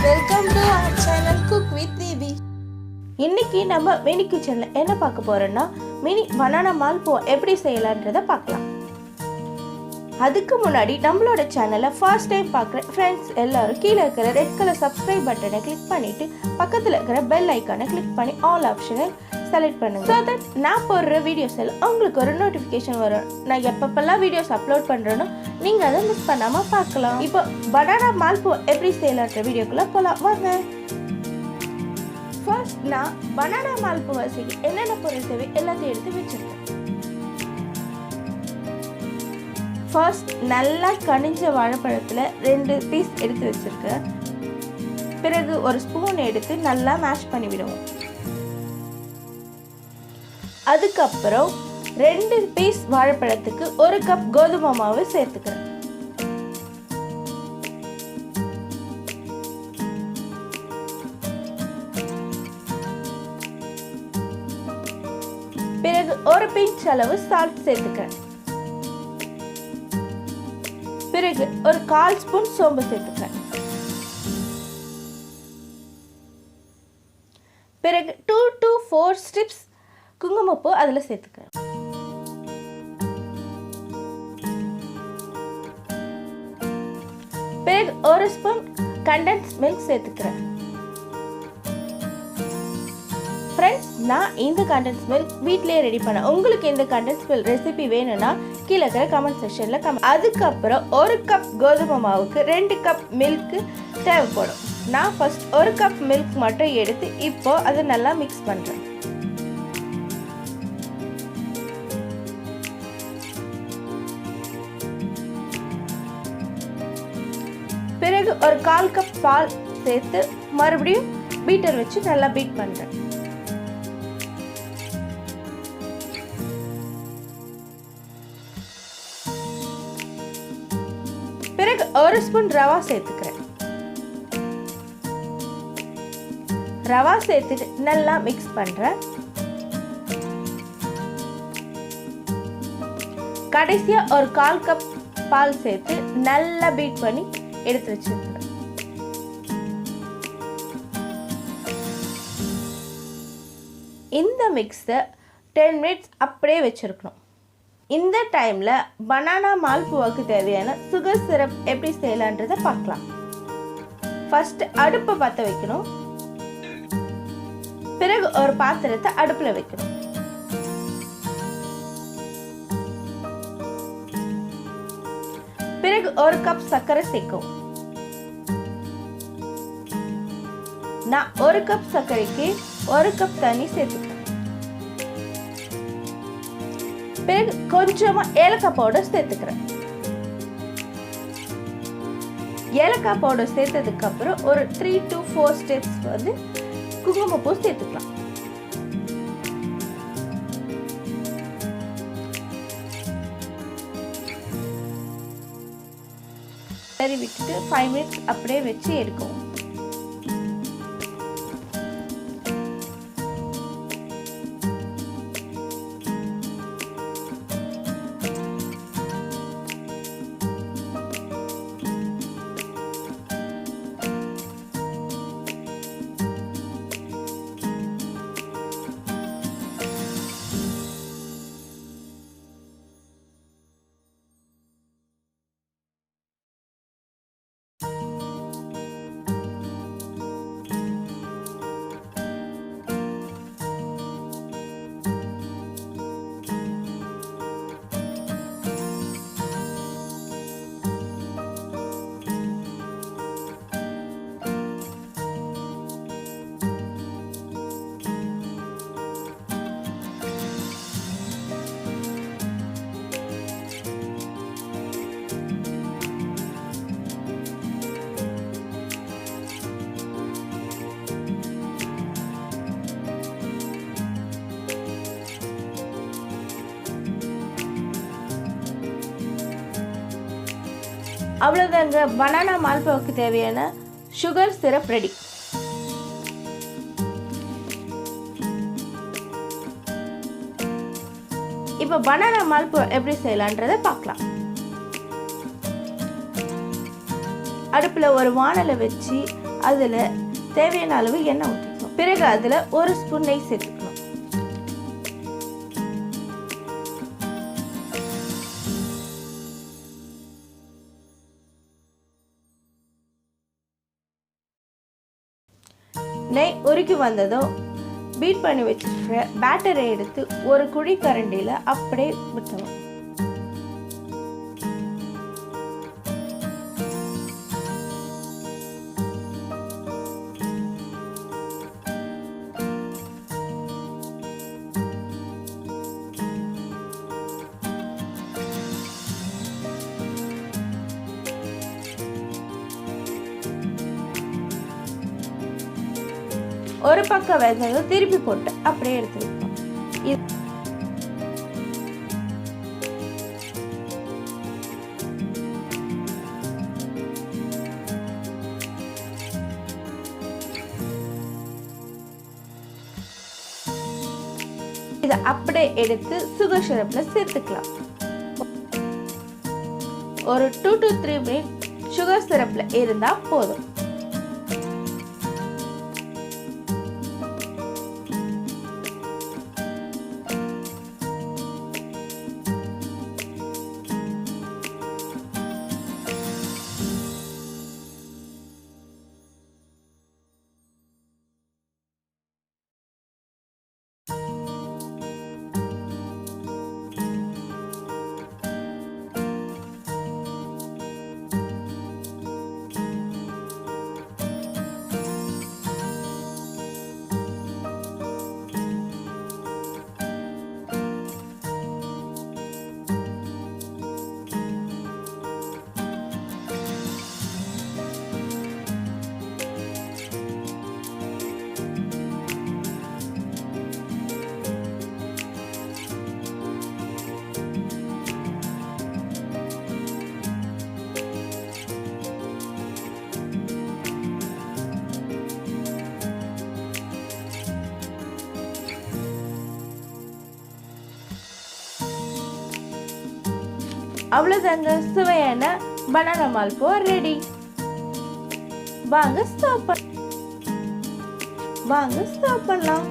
Welcome to our channel Cook with Devi. இன்னைக்கு நம்ம mini கிச்சன்ல என்ன பார்க்க போறோம்னா மினி பனானா மால்புவா எப்படி செய்யலாம்ன்றத பார்க்கலாம். அதுக்கு முன்னாடி நம்மளோட சேனலை ஃபர்ஸ்ட் டைம் பார்க்குற ஃப்ரெண்ட்ஸ் எல்லாரும் கீழே இருக்கிற ரெட் கலர் சப்ஸ்கிரைப் பட்டனை கிளிக் பண்ணிட்டு பக்கத்தில் இருக்கிற பெல் ஐக்கானை கிளிக் பண்ணி ஆல் ஆப்ஷனை செலக்ட் பண்ணுங்க. ஸோ தட் நான் போடுற வீடியோஸ் எல்லாம் உங்களுக்கு ஒரு நோட்டிஃபிகேஷன் வரும். நான் எப்பப்பெல்லாம் வீடியோஸ் அப்லோட் பண்ணுறேனோ நீங்கள் அதை மிஸ் பண்ணாமல் பார்க்கலாம். இப்போ பனானா மால்புவா எப்படி செய்யலான்ற வீடியோக்குள்ளே போகலாம் வாங்க. ஃபர்ஸ்ட் நான் பனானா மால்புவா செய்ய என்னென்ன பொருள் தேவை எல்லாத்தையும் எடுத்து வச்சுருக்கேன். ஃபர்ஸ்ட் நல்லா கனிஞ்ச வாழைப்பழத்தில் 2 பீஸ் எடுத்து வச்சுருக்கேன். பிறகு ஒரு ஸ்பூன் எடுத்து நல்லா மேஷ் பண்ணி விடுவோம். அதுக்கப்புறம் 2 பீஸ் வாழைப்பழத்துக்கு 1 கப் கோதுமை மாவு சேர்த்துக்கிறேன். பிறகு 1 பிஞ்ச் அளவு சால்ட் சேர்த்துக்கிறேன். பிறகு ஒரு 1/4 ஸ்பூன் சோம்பு சேர்த்துக்கிறேன். பிறகு 2 to 4 ஸ்ட்ரிப்ஸ் குங்குமப்பூ அதில் சேர்த்துக்கிறேன். பிறகு 1 ஸ்பூன் கண்டென்ஸ் மில்க் சேர்த்துக்கிறேன். ஃப்ரெண்ட்ஸ், நான் இந்த கண்டென்ஸ் மில்க் வீட்டிலே ரெடி பண்ணேன். உங்களுக்கு இந்த கண்டென்ஸ் மில்க் ரெசிபி வேணும்னா கீழே இருக்கிற கமெண்ட் செக்ஷனில் அதுக்கப்புறம் 1 கப் கோதுமை மாவுக்கு 2 கப் மில்க் தேவைப்படும். நான் ஃபர்ஸ்ட் 1 கப் மில்க் மட்டும் எடுத்து இப்போ அதை நல்லா மிக்ஸ் பண்ணுறேன். பிறகு ஒரு 1/4 கப் பால் சேர்த்து மறுபடியும் பீட்டர் வச்சு நல்லா பீட் பண்ணுறேன். பிறகு 1 ஸ்பூன் ரவா சேர்த்துக்கிறேன். ரவா சேர்த்துட்டு நல்லா மிக்ஸ் பண்றேன். கடைசியா ஒரு 1/4 கப் பால் சேர்த்து நல்லா பீட் பண்ணி எடுத்து வச்சிருக்கிறேன். இந்த மிக்ஸை 10 மினிட்ஸ் அப்படியே வச்சிருக்கணும். இந்த டைம்ல பனானா மால்புவாக்கு தேவையான சுகர் சிரப் எப்படி செய்யலான்றதை பார்க்கலாம். ஃபர்ஸ்ட் அடுப்பை பற்ற வைக்கணும். பிறகு ஒரு பாத்திரத்தை அடுப்புல வைக்கணும். பிறகு 1 கப் சர்க்கரை சேர்க்கவும். நான் 1 கப் சர்க்கரைக்கு 1 கப் தண்ணி சேர்த்துக்கிறேன். பிறகு கொஞ்சமா ஏலக்காய் பவுடர் சேர்த்துக்கிறேன். ஏலக்காய் பவுடர் சேர்த்ததுக்கு அப்புறம் ஒரு 3 to 4 ஸ்டெப்ஸ் வந்து குங்குமப்பூ சேர்த்துக்கலாம். சரி விட்டுட்டு 5 மினிட்ஸ் அப்படியே வச்சு எடுக்கவும். அவ்வளோதாங்க, பனானா மால்புவாக்கு தேவையான சுகர் சிரப் ரெடி. இப்போ பனானா மால்புவா எப்படி செய்யலான்றதை பார்க்கலாம். அடுப்பில் ஒரு வாணலை வச்சு அதில் தேவையான அளவு எண்ணெய் ஊற்றிக்கணும். பிறகு அதில் 1 ஸ்பூன் நெய் சேர்த்துக்கணும். நெய் உருக்கி வந்ததும் பீட் பண்ணி வச்சுருக்கிற பேட்டரை எடுத்து ஒரு குழி கரண்டியில் அப்படியே விட்டணும். ஒரு பக்கம் வெந்ததும் திருப்பி போட்டு அப்படியே எடுத்து வைப்போம். இதை அப்படியே எடுத்து சுகர் சிரப்ல சேர்த்துக்கலாம். ஒரு 2 to 3 மினிட் சுகர் சிரப்ல இருந்தா போதும். அவ்வளவுதாங்க, சுவையான பனானா மால்புவா ரெடி. வாங்க ஸ்டாப் பண்ணலாம்.